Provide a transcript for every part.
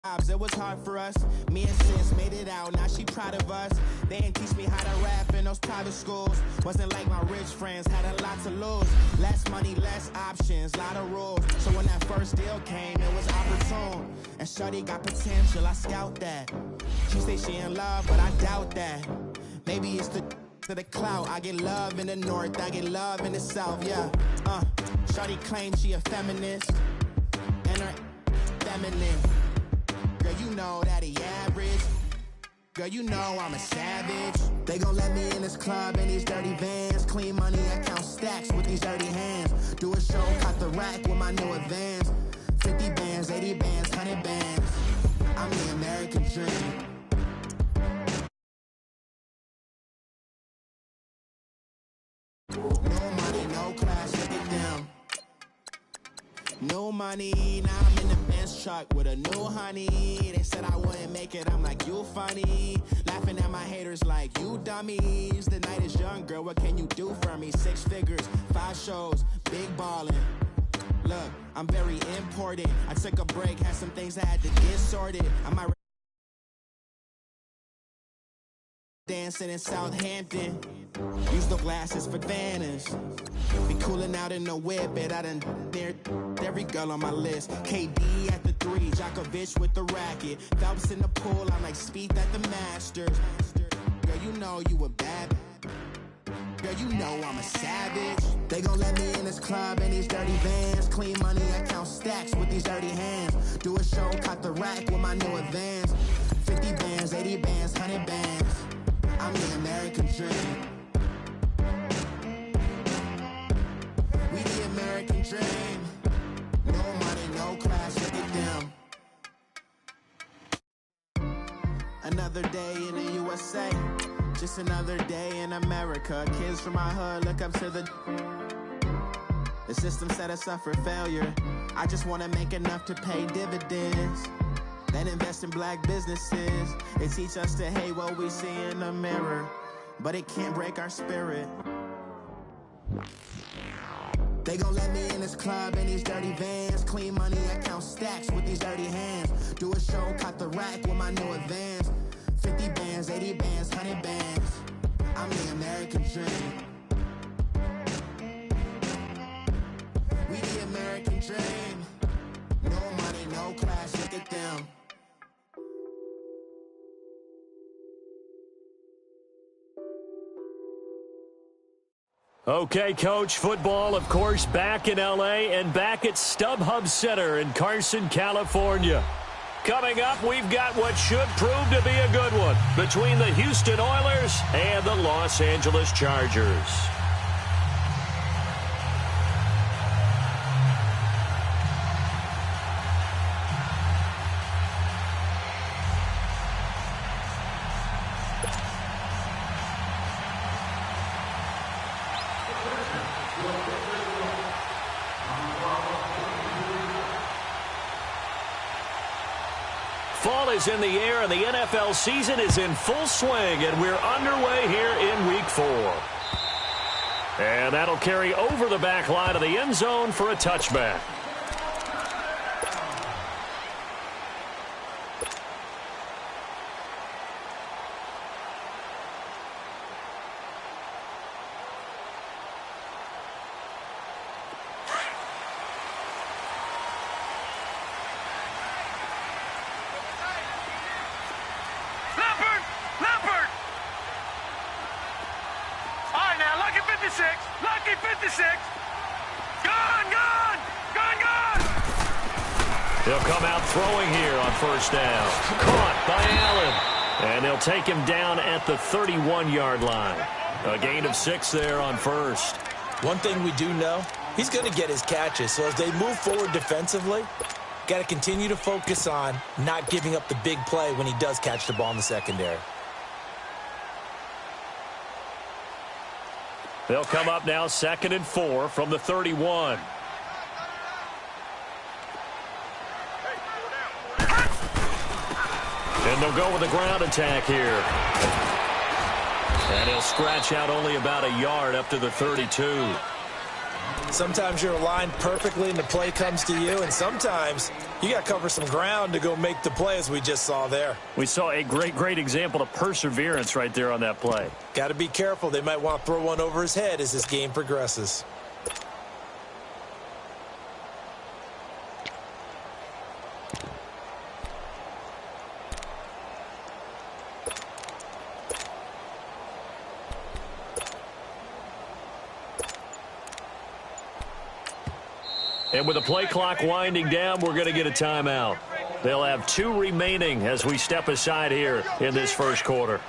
It was hard for us. Me and sis made it out. Now she proud of us. They didn't teach me how to rap in those private schools. Wasn't like my rich friends, had a lot to lose. Less money, less options, lot of rules. So when that first deal came, it was opportune. And shorty got potential, I scout that. She say she in love, but I doubt that. Maybe it's the to the clout. I get love in the north, I get love in the south, yeah. Shorty claims she a feminist, and her feminine. Girl, you know that he average. Girl, you know I'm a savage. They gon' let me in this club in these dirty vans. Clean money, I count stacks with these dirty hands. Do a show, caught the rack with my new advance. 50 bands, 80 bands, 100 bands. I'm the American dream. No money, no class, look at them. No money, now I'm in the Benz truck with a new honey. They said I wouldn't make it, I'm like, you funny. Laughing at my haters like, you dummies. The night is young, girl, what can you do for me? 6 figures, 5 shows, big ballin'. Look, I'm very important. I took a break, had some things I had to get sorted. I might dancing in Southampton. Use the glasses for Vannas. Be cooling out in the whip, but I done dared every girl on my list. KD at the 3, Djokovic with the racket. Phelps in the pool, I'm like Speed at the Masters. Girl, you know you a bad. Girl, you know I'm a savage. They gon' let me in this club in these dirty vans. Clean money, I count stacks with these dirty hands. Do a show, caught the rack with my new advance. 50 bands, 80 bands, 100 bands. I'm the American dream. We the American dream. No money, no class, look at them. Another day in the USA. Just another day in America. Kids from my hood look up to the system set us up for failure. I just wanna make enough to pay dividends. Then invest in black businesses. They teach us to hate what we see in the mirror, but it can't break our spirit. They gon' let me in this club in these dirty vans. Clean money, I count stacks with these dirty hands. Do a show, caught the rack with my new advance. 50 bands, 80 bands, 100 bands. I'm the American dream. We the American dream. No money, no class, look at them. Okay, Coach, football, of course, back in L.A. and back at StubHub Center in Carson, California. Coming up, we've got what should prove to be a good one between the Houston Oilers and the Los Angeles Chargers. Fall is in the air, and the NFL season is in full swing, and we're underway here in Week 4. And that'll carry over the back line of the end zone for a touchback. Lucky 56. Gone. He'll come out throwing here on first down. Caught by Allen. And they'll take him down at the 31-yard line. A gain of 6 there on first. One thing we do know, he's going to get his catches. So as they move forward defensively, got to continue to focus on not giving up the big play when he does catch the ball in the secondary. They'll come up now 2nd and 4 from the 31. And they'll go with a ground attack here. And he'll scratch out only about a yard up to the 32. Sometimes you're aligned perfectly and the play comes to you, and sometimes You got to cover some ground to go make the play, as we just saw there. We saw a great example of perseverance right there on that play. Got to be careful. They might want to throw one over his head as this game progresses. And with the play clock winding down, we're going to get a timeout. They'll have 2 remaining as we step aside here in this first quarter.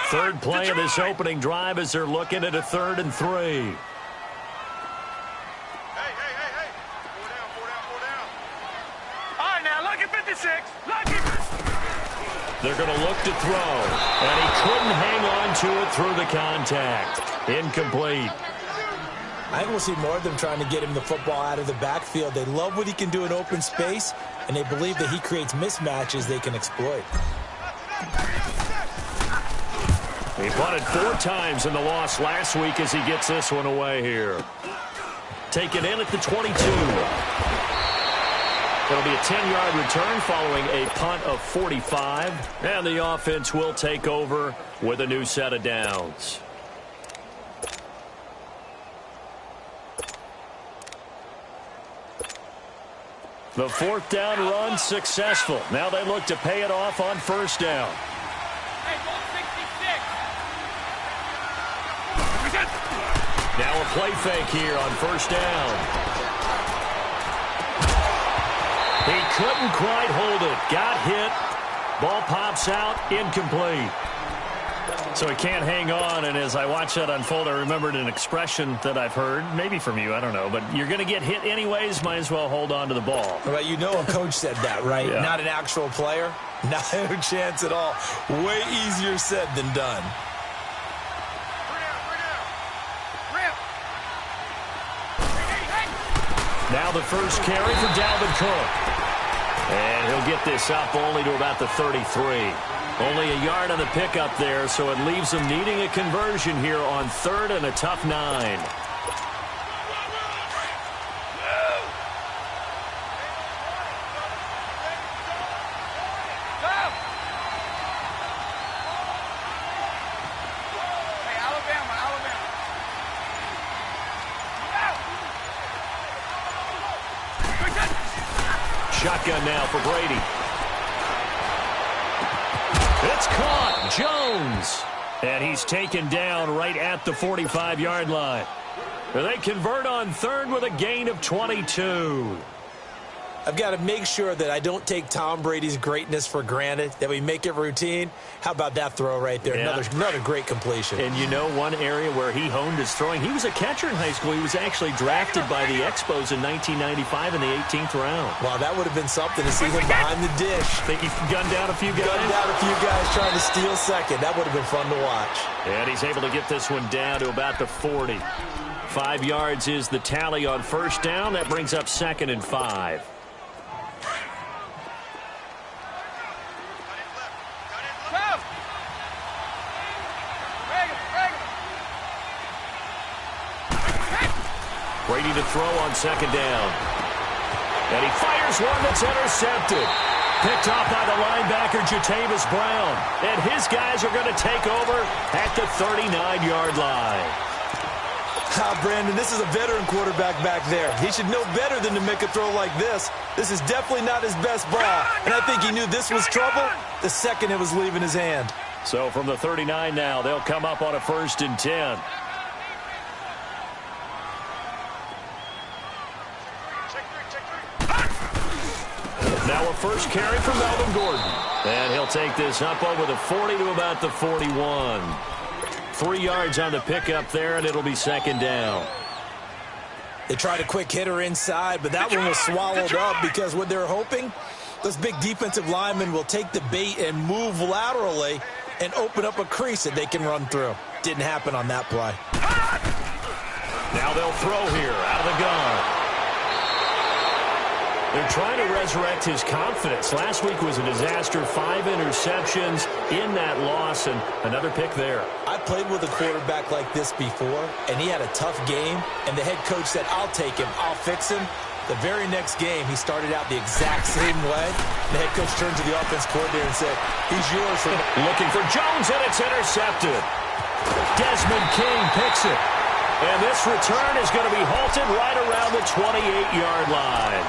Third play of this opening drive as they're looking at a 3rd and 3. Hey. All right, now, look at 56. They're going to look to throw. And he couldn't hang on to it through the contact. Incomplete. I think we'll see more of them trying to get him the football out of the backfield. They love what he can do in open space, and they believe that he creates mismatches they can exploit. He punted 4 times in the loss last week as he gets this one away here. Taken in at the 22. It'll be a 10-yard return following a punt of 45. And the offense will take over with a new set of downs. The 4th down run successful. Now they look to pay it off on 1st down. Now a play fake here on 1st down. He couldn't quite hold it. Got hit. Ball pops out. Incomplete. So he can't hang on, and as I watch that unfold, I remembered an expression that I've heard, maybe from you, I don't know, but you're going to get hit anyways, might as well hold on to the ball. Well, you know a coach said that, right? Yeah. Not an actual player. No chance at all. Way easier said than done. Now the first carry for Dalvin Cook. And he'll get this up only to about the 33. Only a yard on the pickup there, so it leaves them needing a conversion here on 3rd and a tough 9. Shotgun now for Brady. It's caught. Jones. And he's taken down right at the 45-yard line. They convert on 3rd with a gain of 22. I've got to make sure that I don't take Tom Brady's greatness for granted, that we make it routine. How about that throw right there? Yeah. Another great completion. And you know one area where he honed his throwing? He was a catcher in high school. He was actually drafted by the Expos in 1995 in the 18th round. Wow, that would have been something to see him behind the dish. Think he gunned down a few guys? Gunned down a few guys trying to steal second. That would have been fun to watch. And he's able to get this one down to about the 40. 5 yards is the tally on 1st down. That brings up 2nd and 5. Brady to throw on 2nd down. And he fires one that's intercepted. Picked off by the linebacker, Jatavis Brown. And his guys are going to take over at the 39-yard line. Brandon, this is a veteran quarterback back there. He should know better than to make a throw like this. This is definitely not his best ball. And I think he knew this was trouble the second it was leaving his hand. So from the 39 now, they'll come up on a 1st and 10. Now a first carry for Melvin Gordon. And he'll take this up over the 40 to about the 41. 3 yards on the pickup there, and it'll be 2nd down. They tried a quick hitter inside, but that one was swallowed up because what they're hoping, those big defensive linemen will take the bait and move laterally and open up a crease that they can run through. Didn't happen on that play. Now they'll throw here out of the gun. They're trying to resurrect his confidence. Last week was a disaster. 5 interceptions in that loss, and another pick there. I played with a quarterback like this before, and he had a tough game, and the head coach said, I'll take him, I'll fix him. The very next game, he started out the exact same way. The head coach turned to the offense coordinator and said, he's yours. Looking for Jones, and it's intercepted. Desmond King picks it. And this return is going to be halted right around the 28-yard line.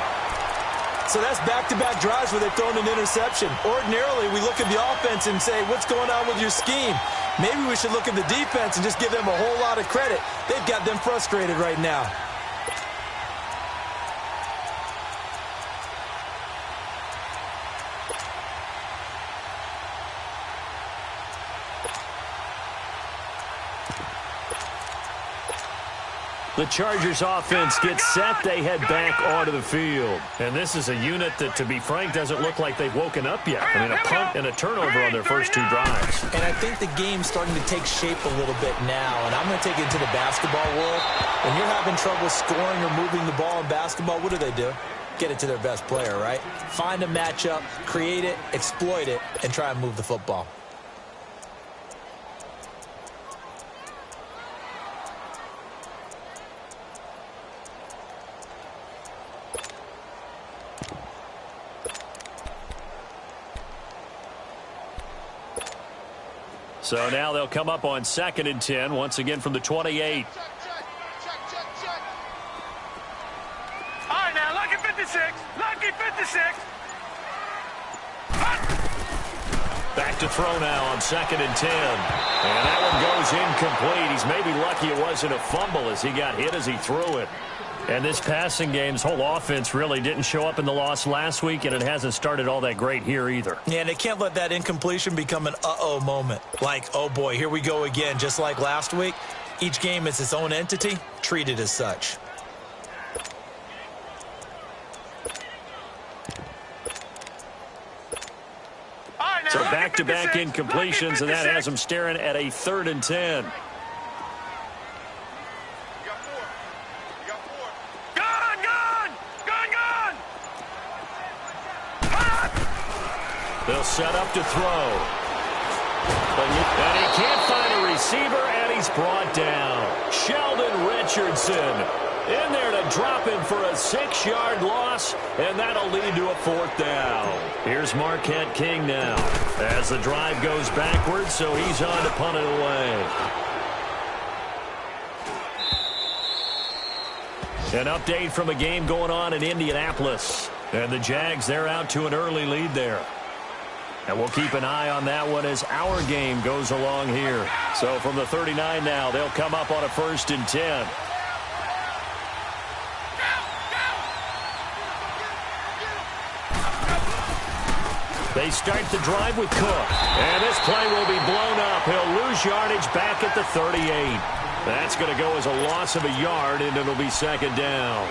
So that's back-to-back drives where they've thrown an interception. Ordinarily, we look at the offense and say, what's going on with your scheme? Maybe we should look at the defense and just give them a whole lot of credit. They've got them frustrated right now. The Chargers offense gets set. They head back onto the field. And this is a unit that, to be frank, doesn't look like they've woken up yet. I mean, a punt and a turnover on their first two drives. And I think the game's starting to take shape a little bit now. And I'm going to take it to the basketball world. When you're having trouble scoring or moving the ball in basketball, what do? Get it to their best player, right? Find a matchup, create it, exploit it, and try and move the football. So now they'll come up on 2nd and 10, once again from the 28. All right, now, lucky 56. Lucky 56. Back to throw now on 2nd and 10. And that one goes incomplete. He's maybe lucky it wasn't a fumble as he got hit as he threw it. And this passing game's whole offense really didn't show up in the loss last week, and it hasn't started all that great here either. Yeah, and they can't let that incompletion become an uh-oh moment. Like, oh boy, here we go again, just like last week. Each game is its own entity, treated as such. So back-to-back incompletions, and that has them staring at a 3rd and 10. They'll set up to throw. And he can't find a receiver, and he's brought down. Sheldon Richardson in there to drop him for a 6-yard loss, and that'll lead to a 4th down. Here's Marquette King now as the drive goes backwards, so he's on to punt it away. An update from a game going on in Indianapolis. And the Jags, they're out to an early lead there. And we'll keep an eye on that one as our game goes along here. So from the 39 now, they'll come up on a 1st and 10. They start the drive with Cook. And this play will be blown up. He'll lose yardage back at the 38. That's going to go as a loss of a yard, and it'll be 2nd down.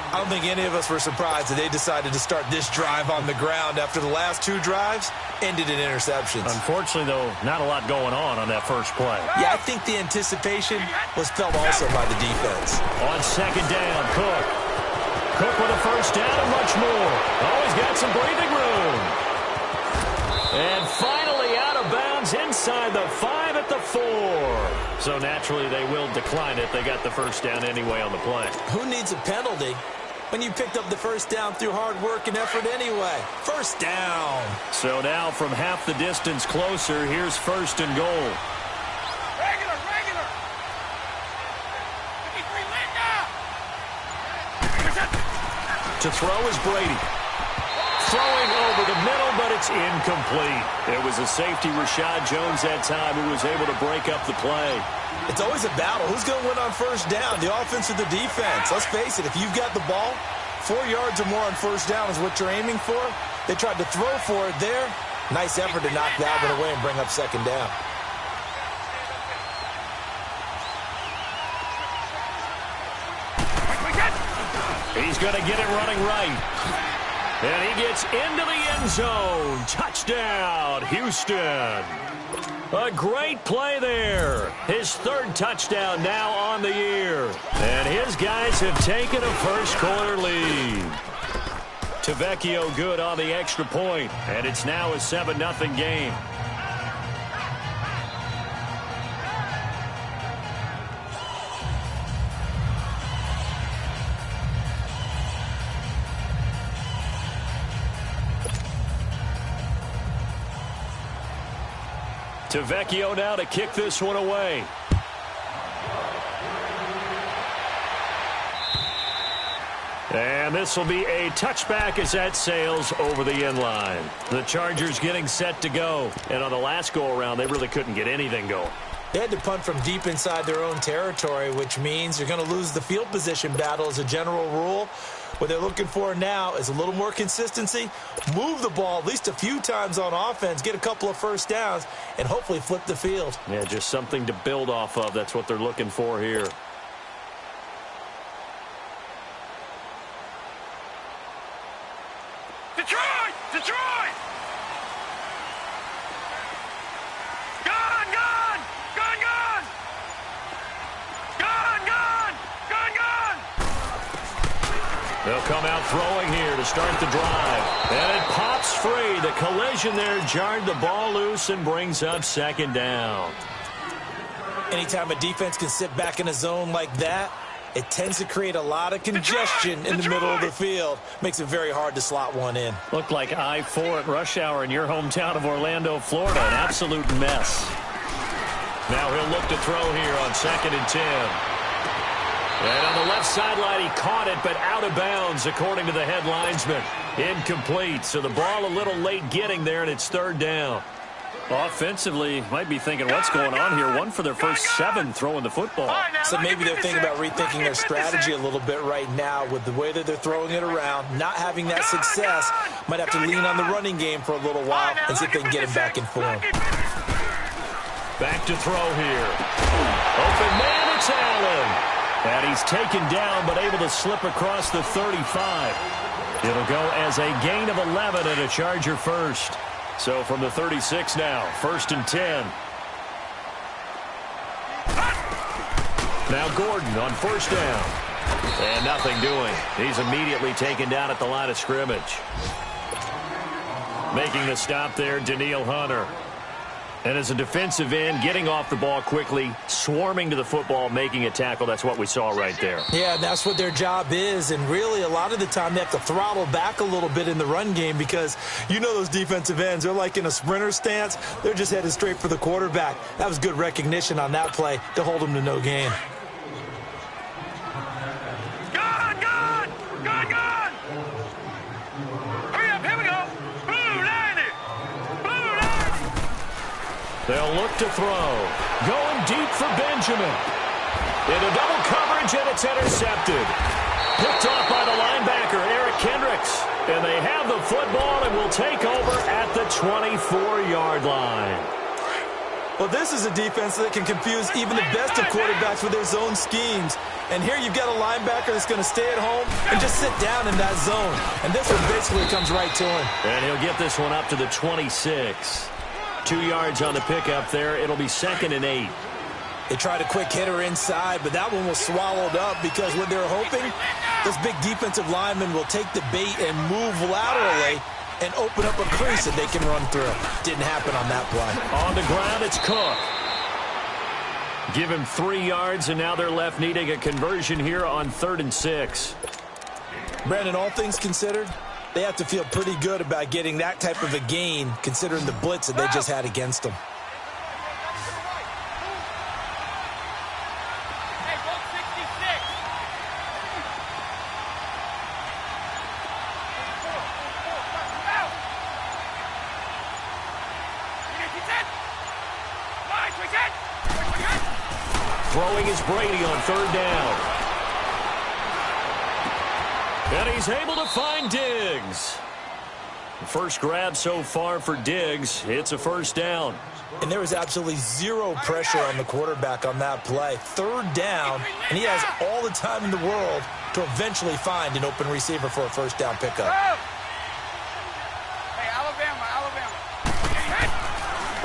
I don't think any of us were surprised that they decided to start this drive on the ground after the last 2 drives ended in interceptions. Unfortunately, though, not a lot going on that first play. Yeah, I think the anticipation was felt also by the defense. On 2nd down, Cook. Cook with a 1st down and much more. Oh, he's got some breathing room. And finally out of bounds inside the 5 at the 4. So naturally they will decline it. They got the 1st down anyway on the play. Who needs a penalty when you picked up the 1st down through hard work and effort anyway? 1st down. So now from half the distance closer, here's 1st and goal. Regular. To throw is Brady. Throwing over the middle, but it's incomplete. It was a safety, Rashad Jones, that time, who was able to break up the play. It's always a battle. Who's going to win on 1st down, the offense or the defense? Let's face it, if you've got the ball, 4 yards or more on 1st down is what you're aiming for. They tried to throw for it there. Nice effort to knock that one away and bring up 2nd down. He's going to get it running right. And he gets into the end zone. Touchdown, Houston. A great play there. His 3rd touchdown now on the year. And his guys have taken a first-quarter lead. Tavecchio good on the extra point. And it's now a 7-0 game. To Vecchio now to kick this one away. And this will be a touchback as that sails over the end line. The Chargers getting set to go. And on the last go-around, they really couldn't get anything going. They had to punt from deep inside their own territory, which means you're going to lose the field position battle as a general rule. What they're looking for now is a little more consistency, move the ball at least a few times on offense, get a couple of first downs, and hopefully flip the field. Yeah, just something to build off of. That's what they're looking for here. Detroit! Detroit! Gone, gone! Gone, gone! Gone, gone! Gone, gone! They'll come out throwing here to start the drive. And it pops free. The collision there jarred the ball loose and brings up second down. Anytime a defense can sit back in a zone like that, it tends to create a lot of congestion in the middle of the field. Makes it very hard to slot one in. Looked like I-4 at rush hour in your hometown of Orlando, Florida. An absolute mess. Now he'll look to throw here on 2nd and 10. And on the left sideline, he caught it, but out of bounds, according to the head linesman. Incomplete. So the ball a little late getting there, and it's 3rd down. Offensively, might be thinking, what's going on here? 1 for their first 7 throwing the football. So maybe they're thinking about rethinking their strategy a little bit right now with the way that they're throwing it around, not having that success. Might have to lean on the running game for a little while and see if they can get him back in form. Back to throw here. Open man, it's Allen. And he's taken down, but able to slip across the 35. It'll go as a gain of 11 and a Charger first. So from the 36 now, 1st and 10. Now Gordon on 1st down. And nothing doing. He's immediately taken down at the line of scrimmage. Making the stop there, Danielle Hunter. And as a defensive end, getting off the ball quickly, swarming to the football, making a tackle. That's what we saw right there. Yeah, that's what their job is. And really, a lot of the time, they have to throttle back a little bit in the run game because you know those defensive ends, they're like in a sprinter stance. They're just headed straight for the quarterback. That was good recognition on that play to hold them to no gain. Gone, gone! Gone, gone! Hurry up, here we go! Blue line it! Blue line! They'll look to throw. Going deep for Benjamin. Into double coverage, and it's intercepted. Picked off by the linebacker, Eric Kendricks. And they have the football and will take over at the 24-yard line. Well, this is a defense that can confuse even the best of quarterbacks with their zone schemes. And here you've got a linebacker that's going to stay at home and just sit down in that zone. And this one basically comes right to him. And he'll get this one up to the 26. 2 yards on the pickup there. It'll be 2nd and 8. They tried a quick hitter inside, but that one was swallowed up because what they're hoping, this big defensive lineman will take the bait and move laterally and open up a crease that they can run through. Didn't happen on that play. On the ground, it's Cook. Give him 3 yards, and now they're left needing a conversion here on 3rd and 6. Brandon, all things considered, they have to feel pretty good about getting that type of a gain considering the blitz that they just had against them. Throwing is Brady on 3rd down. And he's able to find Diggs. First grab so far for Diggs. It's a 1st down. And there was absolutely zero pressure on the quarterback on that play. 3rd down, and he has all the time in the world to eventually find an open receiver for a 1st down pickup. Hey, Alabama.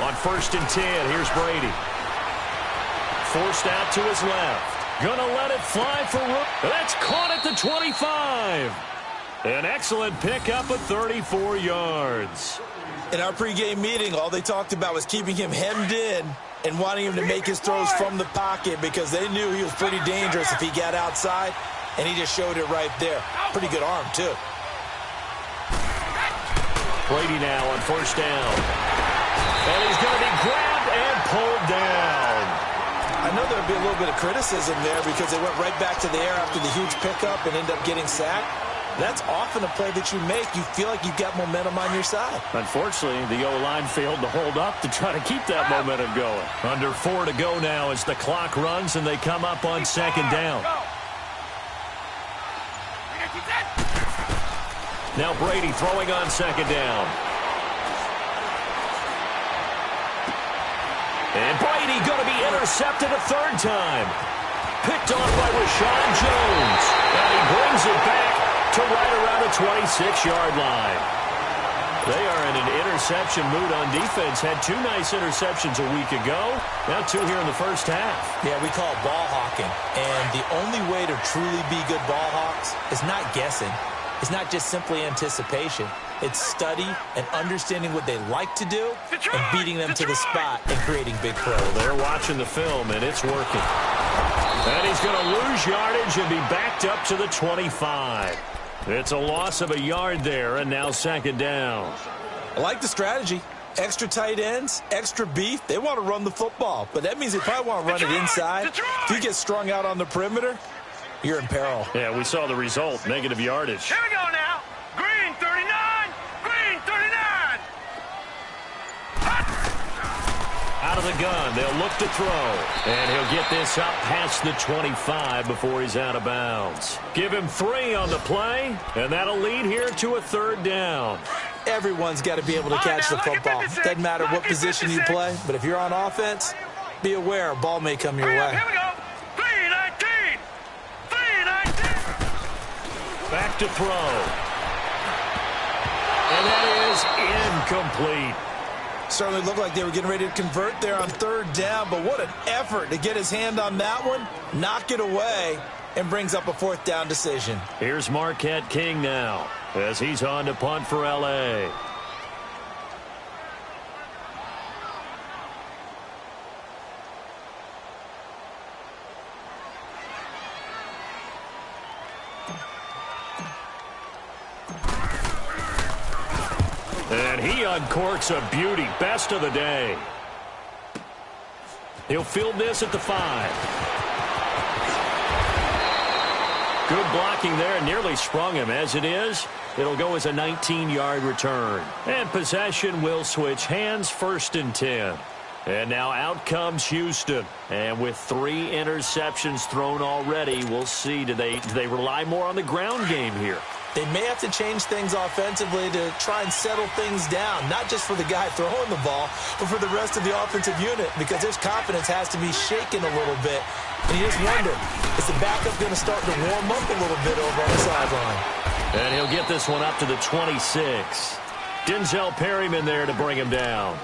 On 1st and 10, here's Brady. Forced out to his left. Gonna let it fly for Rook. That's caught at the 25. An excellent pickup of 34 yards. In our pregame meeting, all they talked about was keeping him hemmed in and wanting him to make his throws from the pocket because they knew he was pretty dangerous if he got outside, and he just showed it right there. Pretty good arm, too. Brady now on 1st down. And he's going to be grabbed and pulled down. I know there'll be a little bit of criticism there because they went right back to the air after the huge pickup and ended up getting sacked. That's often a play that you make. You feel like you've got momentum on your side. Unfortunately, the O-line failed to hold up to try to keep that momentum going. Under 4 to go now as the clock runs and they come up on second down. Now Brady throwing on second down. And Brady going to be intercepted a third time. Picked off by Rashawn Jones. And he brings it back to right around the 26-yard line. They are in an interception mood on defense. Had 2 nice interceptions a week ago. Now 2 here in the first half. Yeah, we call it ball hawking. And the only way to truly be good ball hawks is not guessing. It's not just simply anticipation. It's study and understanding what they like to do and beating them to the spot and creating big plays. They're watching the film, and it's working. And he's going to lose yardage and be backed up to the 25. It's a loss of a yard there, and now second down. I like the strategy. Extra tight ends, extra beef. They want to run the football, but that means they probably want to run it inside. If you get strung out on the perimeter, you're in peril. Yeah, we saw the result, negative yardage. Here we go now. Green 39. Green 39. Out of the gun, they'll look to throw. And he'll get this up past the 25 before he's out of bounds. Give him 3 on the play, and that'll lead here to a third down. Everyone's got to be able to catch the football. Doesn't matter what position you play, but if you're on offense, be aware a ball may come your way. Here we go. 319. 319. Back to throw. And that is incomplete. Certainly looked like they were getting ready to convert there on third down, but what an effort to get his hand on that one, knock it away, and brings up a fourth down decision. Here's Marquette King now as he's on to punt for L.A. And he uncorks a beauty. Best of the day. He'll field this at the 5. Good blocking there. Nearly sprung him. As it is, it'll go as a 19-yard return. And possession will switch hands, 1st and 10. And now out comes Houston. And with 3 interceptions thrown already, we'll see. Do they rely more on the ground game here? They may have to change things offensively to try and settle things down, not just for the guy throwing the ball, but for the rest of the offensive unit, because his confidence has to be shaken a little bit. And you just wonder, is the backup going to start to warm up a little bit over on the sideline? And he'll get this one up to the 26. Denzel Perryman there to bring him down.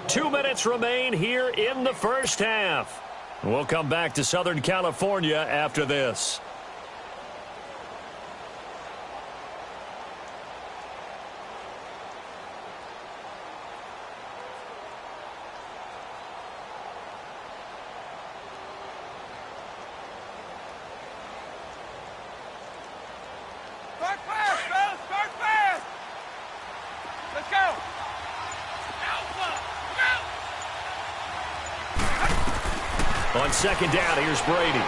Two minutes remain here in the first half. We'll come back to Southern California after this. Start fast, fellas. Start fast. Let's go. On second down, here's Brady.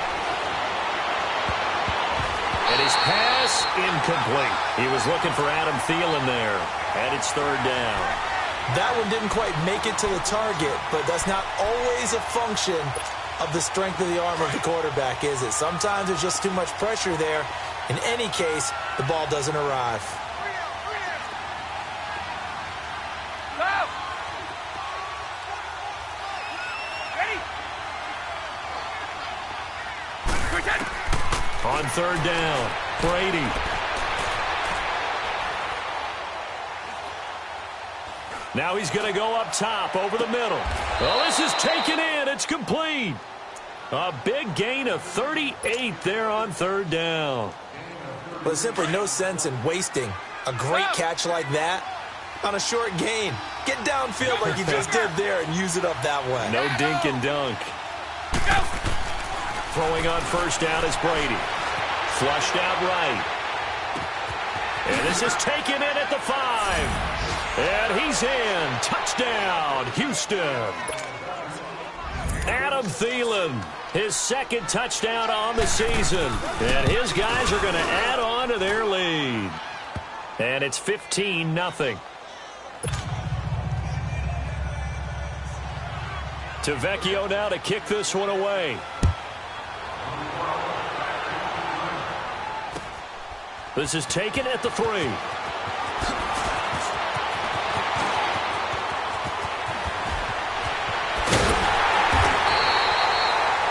And his pass incomplete. He was looking for Adam Thielen there. And it's third down. That one didn't quite make it to the target, but that's not always a function of the strength of the arm of the quarterback, is it? Sometimes there's just too much pressure there. In any case, the ball doesn't arrive. On third down, Brady. Now he's going to go up top over the middle. Well, this is taken in. It's complete. A big gain of 38 there on third down. But simply no sense in wasting a great catch like that on a short gain. Get downfield like you just did there and use it up that way. No dink and dunk. Throwing on first down is Brady. Flushed out right. And this is taken in at the 5. And he's in. Touchdown, Houston. Adam Thielen, his second touchdown on the season. And his guys are going to add on to their lead. And it's 15-0. Tavecchio now to kick this one away. This is taken at the 3.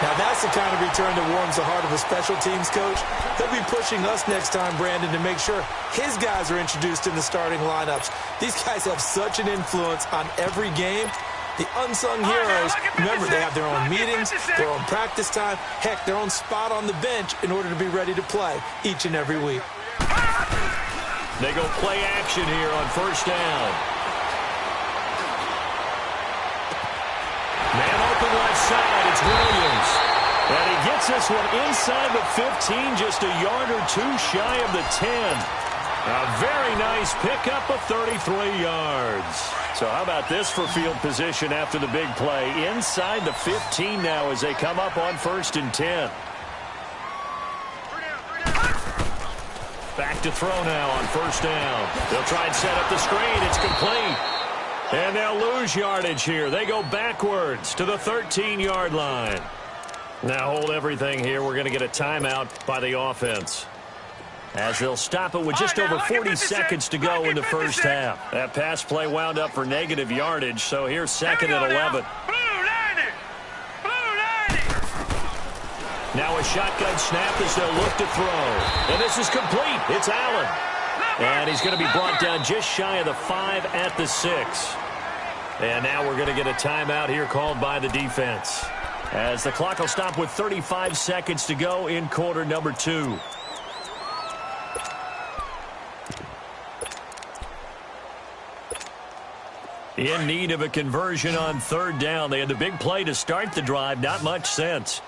Now that's the kind of return that warms the heart of a special teams coach. He'll be pushing us next time, Brandon, to make sure his guys are introduced in the starting lineups. These guys have such an influence on every game. The unsung heroes, remember, they have their own meetings, their own practice time, heck, their own spot on the bench in order to be ready to play each and every week. They go play action here on first down. Man open left side, it's Williams. And he gets this one inside the 15, just a yard or two shy of the 10. A very nice pickup of 33 yards. So how about this for field position after the big play? Inside the 15 now as they come up on first and 10. Back to throw now on first down. They'll try and set up the screen. It's complete. And they'll lose yardage here. They go backwards to the 13-yard line. Now hold everything here. We're going to get a timeout by the offense, as they'll stop it with just over 40 seconds to go in the first half. That pass play wound up for negative yardage, so here's second and 11. Now a shotgun snap as they'll look to throw. And this is complete. It's Allen. And he's going to be brought down just shy of the 5 at the 6. And now we're going to get a timeout here called by the defense, as the clock will stop with 35 seconds to go in quarter number 2. In need of a conversion on third down. They had the big play to start the drive. Not much sense.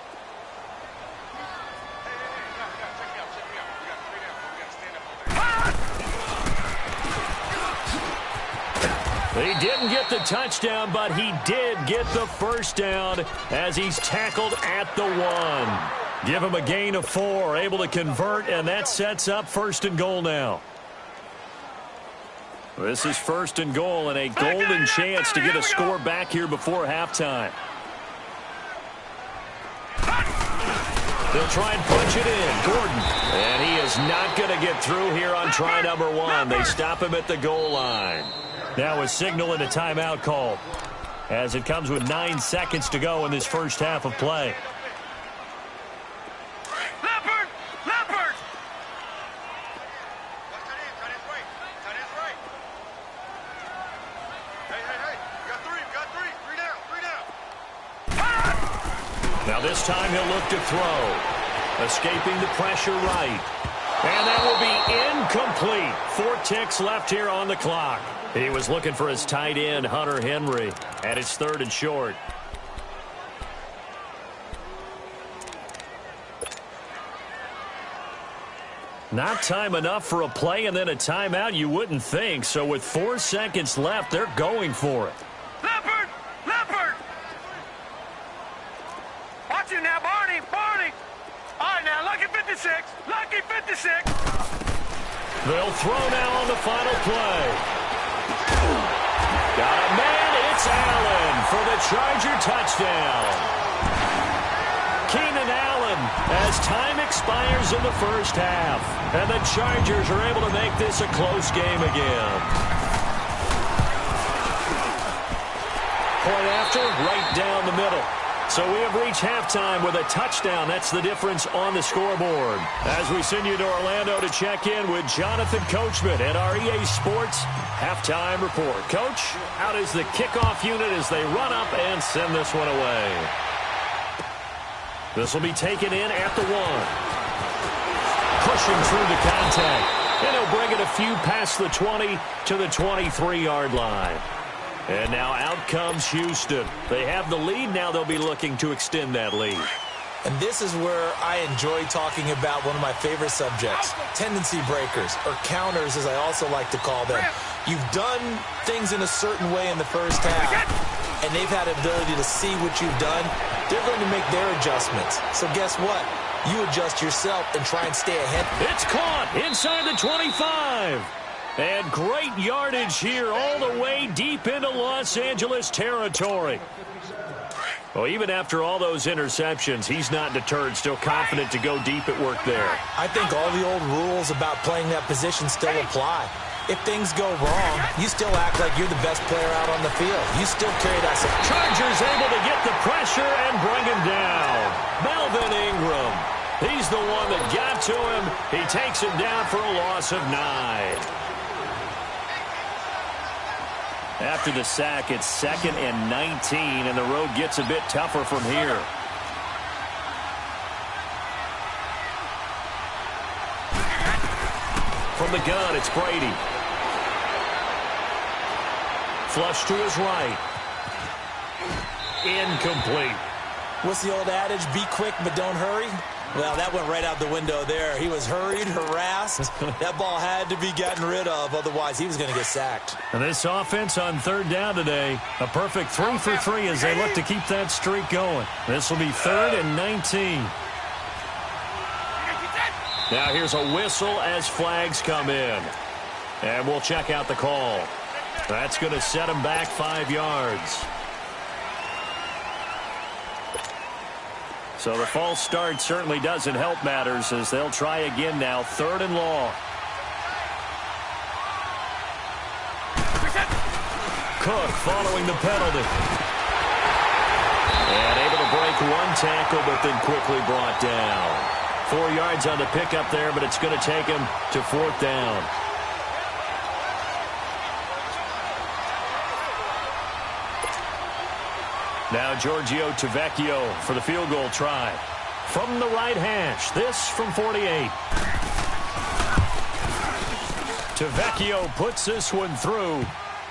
He didn't get the touchdown, but he did get the first down as he's tackled at the 1. Give him a gain of 4, able to convert, and that sets up first and goal now. This is first and goal and a golden chance to get a score back here before halftime. They'll try and punch it in. Gordon. And he is not going to get through here on try number 1. They stop him at the goal line. Now a signal and a timeout call, as it comes with 9 seconds to go in this first half of play. Leopard! Leopard! Hey. Three down. Now this time he'll look to throw. Escaping the pressure right. And that will be incomplete. 4 ticks left here on the clock. He was looking for his tight end, Hunter Henry, and it's 3rd and short. Not time enough for a play and then a timeout, you wouldn't think. So with 4 seconds left, they're going for it. Leopard! Leopard! Watch it now, Barney! Barney! All right, now, lucky 56! Lucky 56! They'll throw now on the final play. Got a man, it's Allen for the Charger touchdown. Keenan Allen, as time expires in the first half, and the Chargers are able to make this a close game again. Point after, right down the middle. So we have reached halftime with a touchdown. That's the difference on the scoreboard. As we send you to Orlando to check in with Jonathan Coachman at our EA Sports Halftime Report. Coach, how does the kickoff unit as they run up and send this one away? This will be taken in at the 1. Pushing through the contact. And he'll bring it a few past the 20 to the 23-yard line. And now out comes Houston. They have the lead. Now they'll be looking to extend that lead. And this is where I enjoy talking about one of my favorite subjects, tendency breakers, or counters as I also like to call them. You've done things in a certain way in the first half, and they've had the ability to see what you've done. They're going to make their adjustments. So guess what? You adjust yourself and try and stay ahead. It's caught inside the 25. And great yardage here all the way deep into Los Angeles territory. Well, even after all those interceptions, he's not deterred, still confident to go deep at work there. I think all the old rules about playing that position still apply. If things go wrong, you still act like you're the best player out on the field. You still carry that. Chargers able to get the pressure and bring him down. Melvin Ingram. He's the one that got to him. He takes him down for a loss of 9. After the sack, it's 2nd and 19, and the road gets a bit tougher from here. From the gun, it's Brady. Flush to his right. Incomplete. What's the old adage? Be quick, but don't hurry. Well, that went right out the window there. He was hurried, harassed. That ball had to be gotten rid of, otherwise he was going to get sacked. And this offense on 3rd down today, a perfect 3 for 3 as they look to keep that streak going. This will be 3rd and 19. Now here's a whistle as flags come in. And we'll check out the call. That's going to set him back 5 yards. So the false start certainly doesn't help matters as they'll try again now. 3rd and long. Cook following the penalty. And able to break one tackle, but then quickly brought down. 4 yards on the pickup there, but it's going to take him to 4th down. Now Giorgio Tavecchio for the field goal try. From the right hash, this from 48. Tavecchio puts this one through,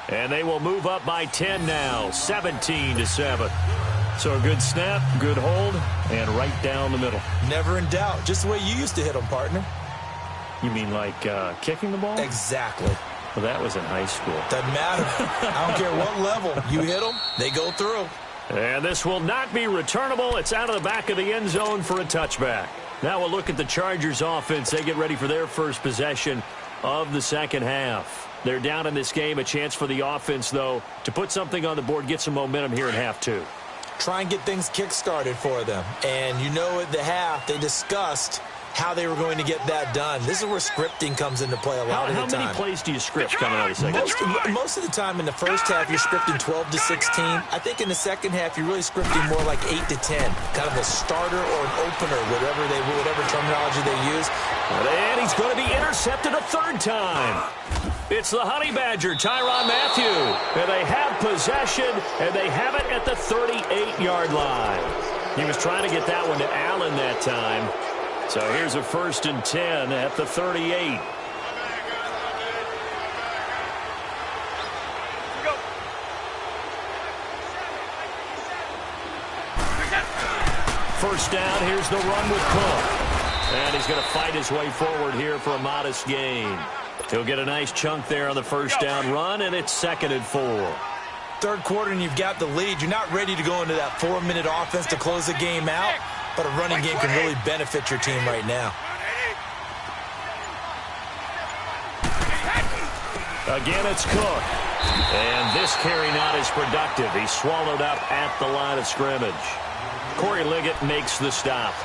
and they will move up by 10 now, 17-7. So a good snap, good hold, and right down the middle. Never in doubt. Just the way you used to hit them, partner. You mean like kicking the ball? Exactly. Well, that was in high school. Doesn't matter. I don't care what level. You hit them, they go through. And this will not be returnable. It's out of the back of the end zone for a touchback. Now we'll look at the Chargers offense. They get ready for their first possession of the second half. They're down in this game. A chance for the offense, though, to put something on the board, get some momentum here in half 2. Try and get things kick-started for them. And you know at the half, they discussed how they were going to get that done. This is where scripting comes into play a lot of the time. How many plays do you script coming out of the second? Most of the time in the first half, you're scripting 12 to 16. I think in the second half, you're really scripting more like 8 to 10. Kind of a starter or an opener, whatever terminology they use. And he's going to be intercepted a 3rd time. It's the Honey Badger, Tyrann Mathieu. And they have possession, and they have it at the 38-yard line. He was trying to get that one to Allen that time. So here's a 1st and 10 at the 38. First down, here's the run with Cook. And he's going to fight his way forward here for a modest gain. He'll get a nice chunk there on the first down run, and it's 2nd and 4. 3rd quarter, and you've got the lead. You're not ready to go into that 4-minute offense to close the game out, but a running game can really benefit your team right now. Again, it's Cook. And this carry not as productive. He's swallowed up at the line of scrimmage. Corey Liggett makes the stop.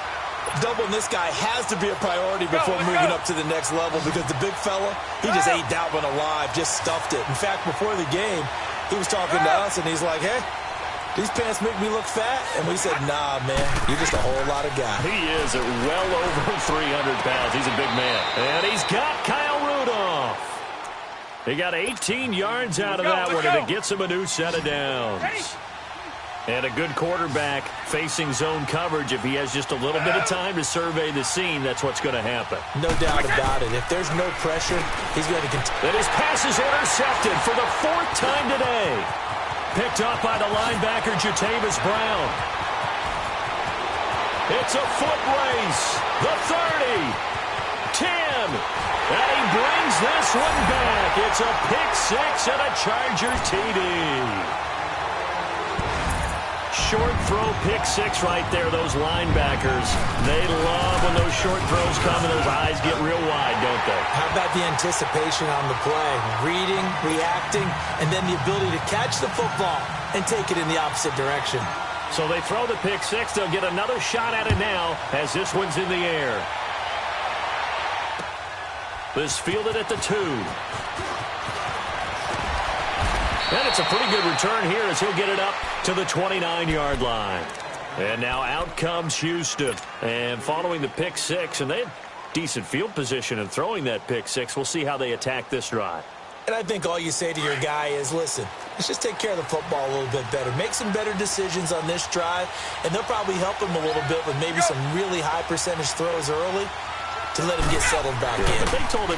Doubling this guy has to be a priority before moving up to the next level because the big fella, he just ate that one alive, just stuffed it. In fact, before the game, he was talking to us, and he's like, hey, these pants make me look fat. And we said, nah, man, you're just a whole lot of guy. He is at well over 300 pounds. He's a big man. And he's got Kyle Rudolph. He got 18 yards out of that one, and it gets him a new set of downs. And a good quarterback facing zone coverage. If he has just a little bit of time to survey the scene, that's what's going to happen. No doubt about it. If there's no pressure, he's going to continue. And his pass is intercepted for the 4th time today. picked off by the linebacker, Jatavis Brown. It's a foot race. The 30, 10, and he brings this one back. It's a pick six and a Charger TD. Short throw pick six right there, those linebackers. They love when those short throws come and those eyes get real wide, don't they? How about the anticipation on the play? Reading, reacting, and then the ability to catch the football and take it in the opposite direction. So they throw the pick six. They'll get another shot at it now as this one's in the air. This fielded at the 2. And it's a pretty good return here as he'll get it up to the 29-yard line. And now out comes Houston. And following the pick six, and they had decent field position in throwing that pick six. We'll see how they attack this drive. And I think all you say to your guy is, listen, let's just take care of the football a little bit better. Make some better decisions on this drive, and they'll probably help him a little bit with maybe some really high percentage throws early to let him get settled back in. But they told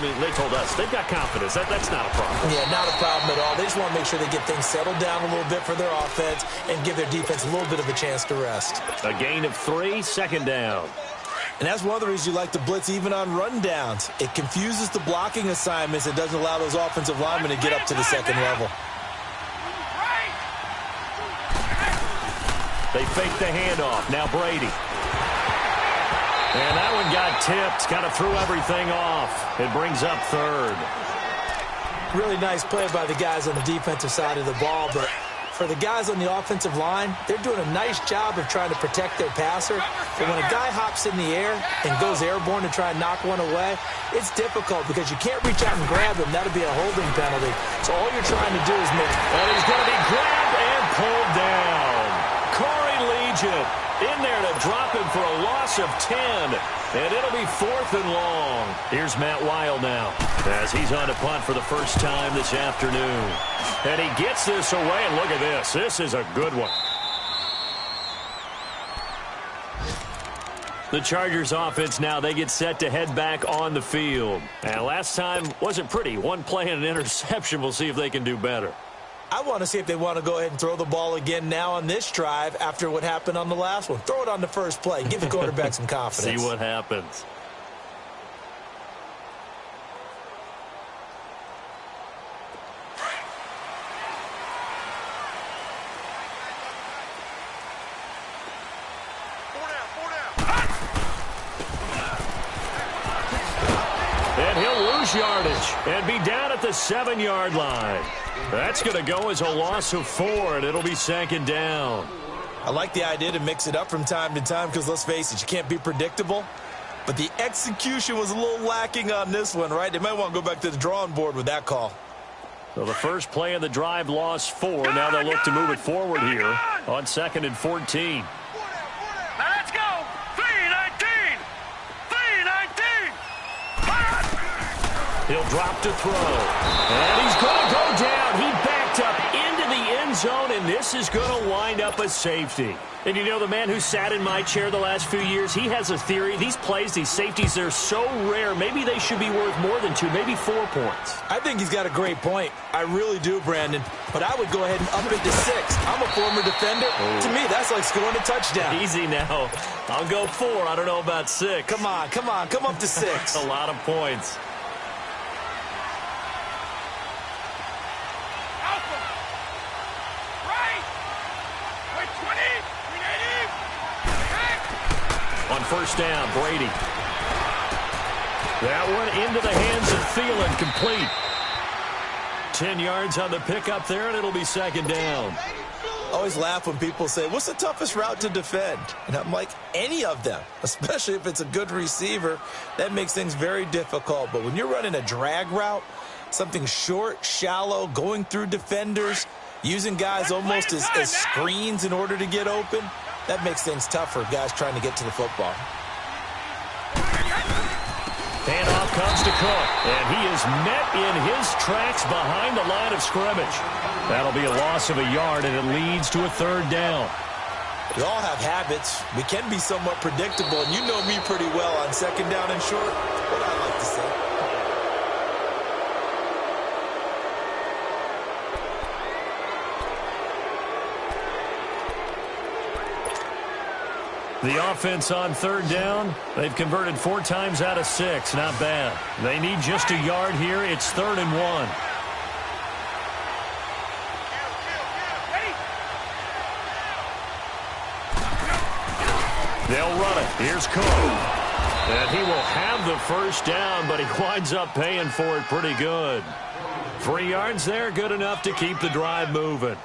us, they've got confidence. That's not a problem. Yeah, not a problem at all. They just want to make sure they get things settled down a little bit for their offense and give their defense a little bit of a chance to rest. A gain of 3, second down. And that's one of the reasons you like to blitz even on rundowns. It confuses the blocking assignments and doesn't allow those offensive linemen to get up to the second level. They fake the handoff. Now Brady. And that one got tipped. Kind of threw everything off. It brings up third. Really nice play by the guys on the defensive side of the ball, but for the guys on the offensive line, they're doing a nice job of trying to protect their passer. But when a guy hops in the air and goes airborne to try and knock one away, it's difficult because you can't reach out and grab him. That'll be a holding penalty. So all you're trying to do is make... And he's going to be grabbed and pulled down. Corey Legion in there to drop him for a loss of 10. And it'll be 4th and long. Here's Matt Wild now as he's on to punt for the first time this afternoon. And he gets this away, and look at this. This is a good one. The Chargers offense now, they get set to head back on the field. And last time wasn't pretty. One play and an interception. We'll see if they can do better. I want to see if they want to go ahead and throw the ball again now on this drive after what happened on the last one. Throw it on the first play. Give the quarterback some confidence. See what happens. And he'll lose yardage and be down at the 7-yard line. That's going to go as a loss of 4, and it'll be 2nd down. I like the idea to mix it up from time to time because, let's face it, you can't be predictable. But the execution was a little lacking on this one, right? They might want to go back to the drawing board with that call. So the first play of the drive lost 4. Now they'll look to move it forward here on 2nd and 14. Now let's go. 3-19. 3-19. He'll drop to throw. And he's going to go down. He backed up into the end zone, and this is going to wind up a safety. And you know, the man who sat in my chair the last few years, he has a theory. These plays, these safeties, they're so rare. Maybe they should be worth more than 2, maybe 4 points. I think he's got a great point. I really do, Brandon. But I would go ahead and up it to 6. I'm a former defender. To me, that's like scoring a touchdown. Easy now. I'll go 4. I don't know about 6. Come on. Come up to 6. A lot of points. On first down, Brady. That one into the hands of Thielen, complete. 10 yards on the pickup there, and it'll be 2nd down. I always laugh when people say, what's the toughest route to defend? And I'm like, any of them, especially if it's a good receiver. That makes things very difficult. But when you're running a drag route, something short, shallow, going through defenders, using guys almost as screens in order to get open, that makes things tough for guys trying to get to the football. Handoff comes to Cook, and he is met in his tracks behind the line of scrimmage. That'll be a loss of a yard, and it leads to a 3rd down. We all have habits. We can be somewhat predictable, and you know me pretty well on 2nd down and short. What I like to say. The offense on third down, they've converted 4 times out of 6. Not bad. They need just a yard here. It's 3rd and 1. They'll run it. Here's Cook. And he will have the first down, but he winds up paying for it pretty good. 3 yards there, good enough to keep the drive moving.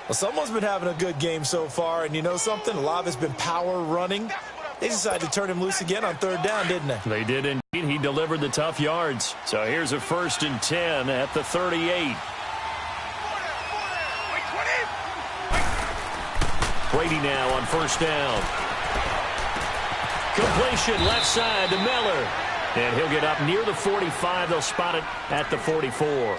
Well, someone's been having a good game so far, and you know something? A lot of it's been power running. They decided to turn him loose again on 3rd down, didn't they? They did indeed. He delivered the tough yards. So here's a 1st and 10 at the 38. Brady now on 1st down. Completion left side to Miller. And he'll get up near the 45. They'll spot it at the 44.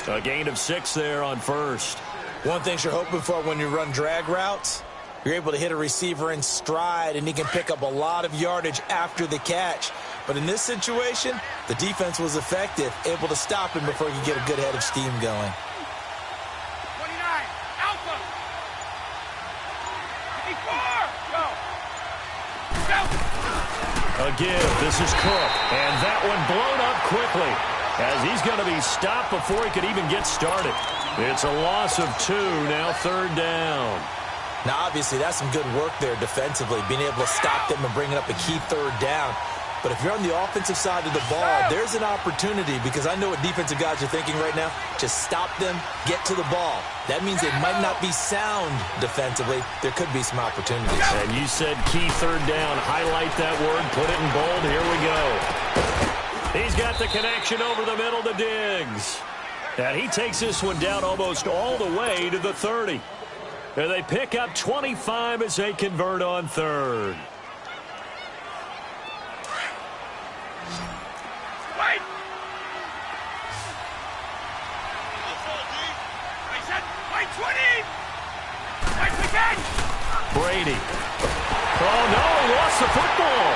A gain of 6 there on 1st. One thing you're hoping for when you run drag routes, you're able to hit a receiver in stride, and he can pick up a lot of yardage after the catch. But in this situation, the defense was effective, able to stop him before he could get a good head of steam going. 29, Alpha. 54, go. A give. This is Cook. And that one blown up quickly as he's going to be stopped before he could even get started. It's a loss of 2, now 3rd down. Now, obviously, that's some good work there defensively, being able to stop them and bringing up a key 3rd down. But if you're on the offensive side of the ball, there's an opportunity, because I know what defensive guys are thinking right now. Just stop them, get to the ball. That means they might not be sound defensively. There could be some opportunities. And you said key 3rd down. Highlight that word, put it in bold. Here we go. He's got the connection over the middle to Diggs. And he takes this one down almost all the way to the 30. And they pick up 25 as they convert on 3rd. Wait. Wait, 20. Wait, again. Brady. Oh, no, he lost the football.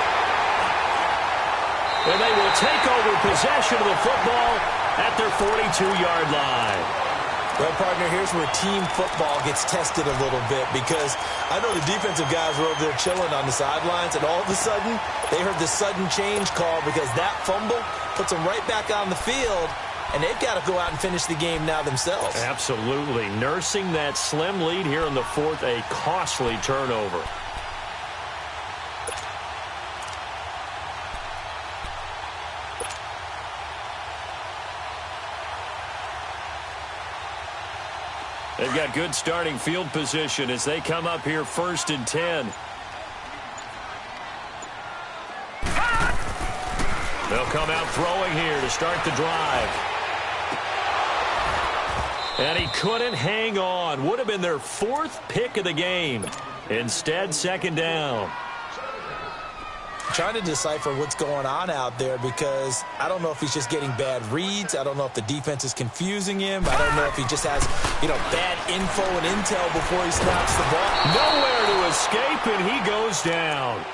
And they will take over possession of the football at their 42-yard line. Well, partner, here's where team football gets tested a little bit, because I know the defensive guys were over there chilling on the sidelines, and all of a sudden, they heard the sudden change call because that fumble puts them right back on the field, and they've got to go out and finish the game now themselves. Absolutely. Nursing that slim lead here in the 4th, a costly turnover. They've got good starting field position as they come up here 1st and 10. They'll come out throwing here to start the drive. And he couldn't hang on. Would have been their 4th pick of the game. Instead, 2nd down. Trying to decipher what's going on out there, because I don't know if he's just getting bad reads. I don't know if the defense is confusing him. I don't know if he just has, bad info and intel before he snaps the ball. Nowhere to escape, and he goes down.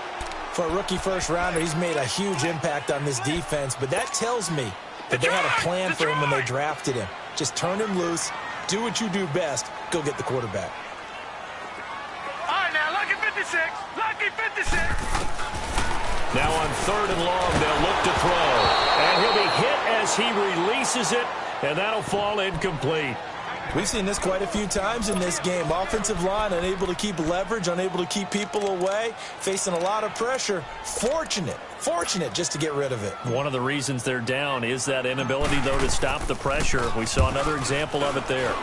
For a rookie first-rounder, he's made a huge impact on this defense, but that tells me that they had a plan for him when they drafted him. Just turn him loose, do what you do best, go get the quarterback. All right, now, lucky 56. Lucky 56. Now on 3rd and long, they'll look to throw. And he'll be hit as he releases it, and that'll fall incomplete. We've seen this quite a few times in this game. Offensive line unable to keep leverage, unable to keep people away, facing a lot of pressure. Fortunate just to get rid of it. One of the reasons they're down is that inability, though, to stop the pressure. We saw another example of it there.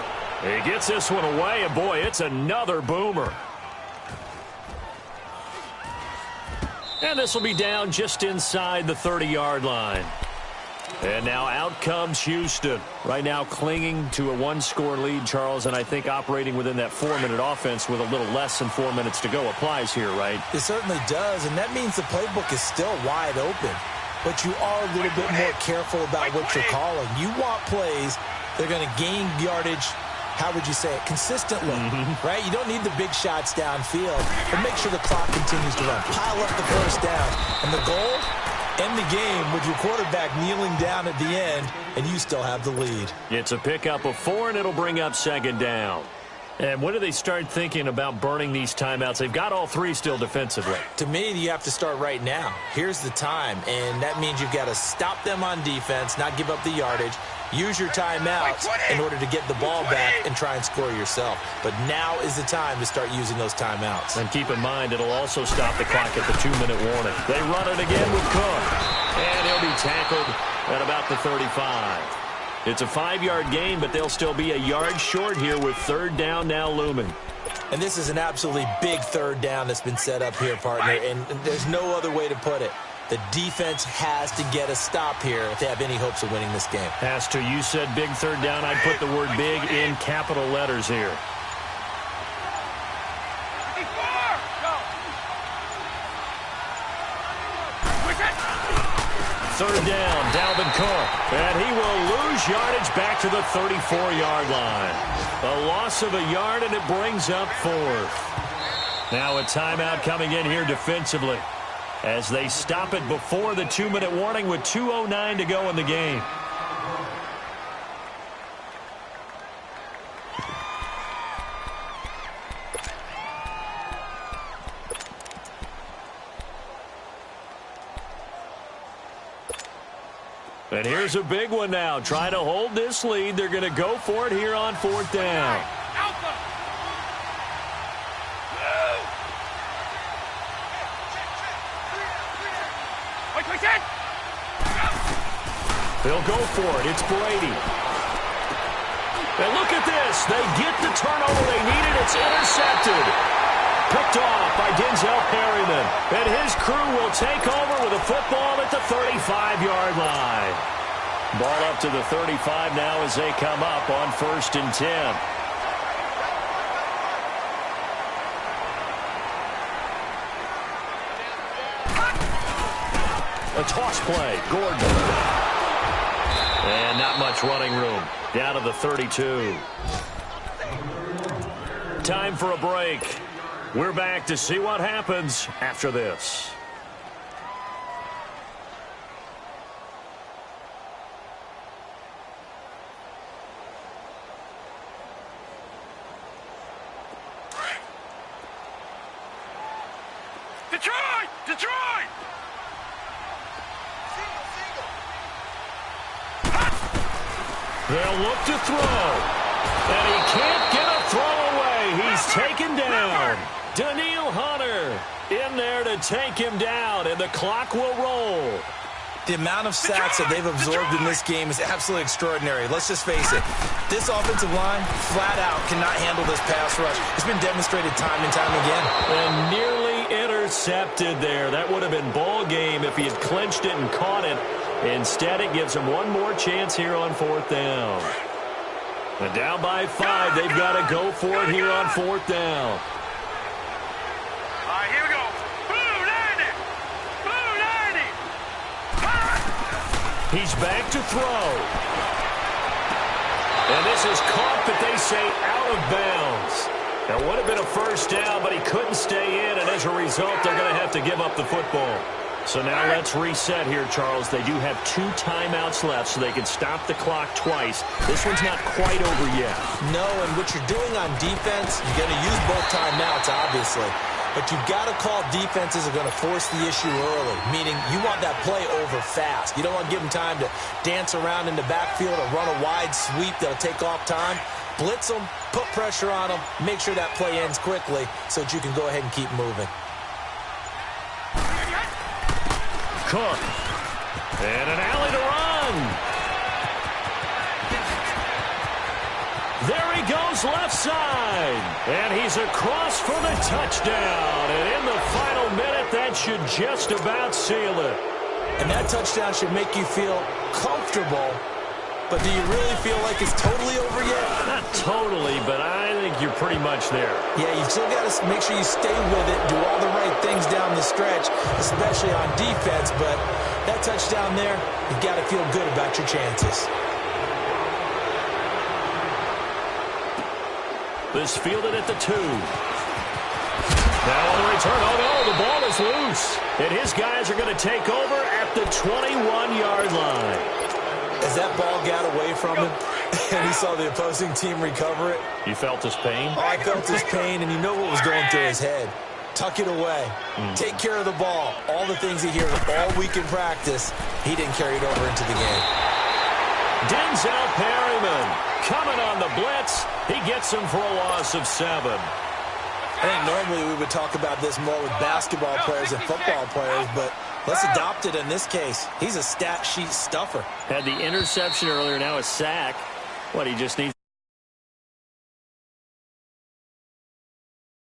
He gets this one away, and boy, it's another boomer. And this will be down just inside the 30-yard line. And now out comes Houston. Right now clinging to a 1-score lead, Charles, and I think operating within that 4-minute offense with a little less than 4 minutes to go applies here, right? It certainly does, and that means the playbook is still wide open. But you are a little bit more careful about what you're calling. You want plays that are going to gain yardage, how would you say it, consistently, right? You don't need the big shots downfield, but make sure the clock continues to run. Pile up the first down. And the goal? End the game with your quarterback kneeling down at the end, and you still have the lead. It's a pickup of 4, and it'll bring up 2nd down. And when do they start thinking about burning these timeouts? They've got all three still defensively. To me, you have to start right now. Here's the time, and that means you've got to stop them on defense, not give up the yardage, use your timeouts in order to get the ball back and try and score yourself. But now is the time to start using those timeouts. And keep in mind, it'll also stop the clock at the 2-minute warning. They run it again with Cook, and he'll be tackled at about the 35. It's a 5-yard gain, but they'll still be a yard short here with third down now looming. And this is an absolutely big third down that's been set up here, partner, and there's no other way to put it. The defense has to get a stop here if they have any hopes of winning this game. Has to. You said big third down. I'd put the word big in capital letters here. Third down, Dalvin Cook, and he will lose yardage back to the 34-yard line. A loss of a yard, and it brings up fourth. Now a timeout coming in here defensively as they stop it before the 2-minute warning with 2:09 to go in the game. And here's a big one now. Trying to hold this lead. They're going to go for it here on fourth down. They'll go for it. It's Brady. And look at this. They get the turnover they needed. It's intercepted. Picked off by Denzel Perryman. And his crew will take over with a football at the 35-yard line. Ball up to the 35 now as they come up on 1st and 10. A toss play. Gordon. And not much running room. Down to the 32. Time for a break. We're back to see what happens after this. Detroit! Detroit! They'll look to throw. And he can't get a throw away. He's taken down. Daniil Hunter in there to take him down, and the clock will roll. The amount of sacks that they've absorbed in this game is absolutely extraordinary. Let's just face it. This offensive line, flat out, cannot handle this pass rush. It's been demonstrated time and time again. And nearly intercepted there. That would have been ball game if he had clinched it and caught it. Instead, it gives him one more chance here on fourth down. And down by 5, they've got to go for it here on fourth down. All right, here we go. Blue 90! Blue 90! He's back to throw. And this is caught, but they say out of bounds. That would have been a first down, but he couldn't stay in, and as a result, they're going to have to give up the football. So now let's reset here, Charles. They do have 2 timeouts left, so they can stop the clock twice. This one's not quite over yet. No, and what you're doing on defense, you're going to use both timeouts, obviously. But you've got to call defenses are going to force the issue early, meaning you want that play over fast. You don't want to give them time to dance around in the backfield or run a wide sweep that'll take off time. Blitz them, put pressure on them, make sure that play ends quickly so that you can go ahead and keep moving. Cook. And an alley to run. There he goes left side. And he's across for the touchdown. And in the final minute, that should just about seal it. And that touchdown should make you feel comfortable. But do you really feel like it's totally over yet? Not totally, but I think you're pretty much there. Yeah, you've still got to make sure you stay with it, do all the right things down the stretch, especially on defense. But that touchdown there, you've got to feel good about your chances. This fielded at the 2. Now on the return, oh no, the ball is loose. And his guys are going to take over at the 21-yard line. As as that ball got away from him and he saw the opposing team recover it. You felt his pain? Oh, I felt his pain, and you know what was going through his head. Tuck it away. Take care of the ball. All the things he hears all week in practice, he didn't carry it over into the game. Denzel Perryman coming on the blitz. He gets him for a loss of 7. I think normally we would talk about this more with basketball players and football players, but let's adopt it in this case. He's a stat sheet stuffer. Had the interception earlier, now a sack. What, he just needs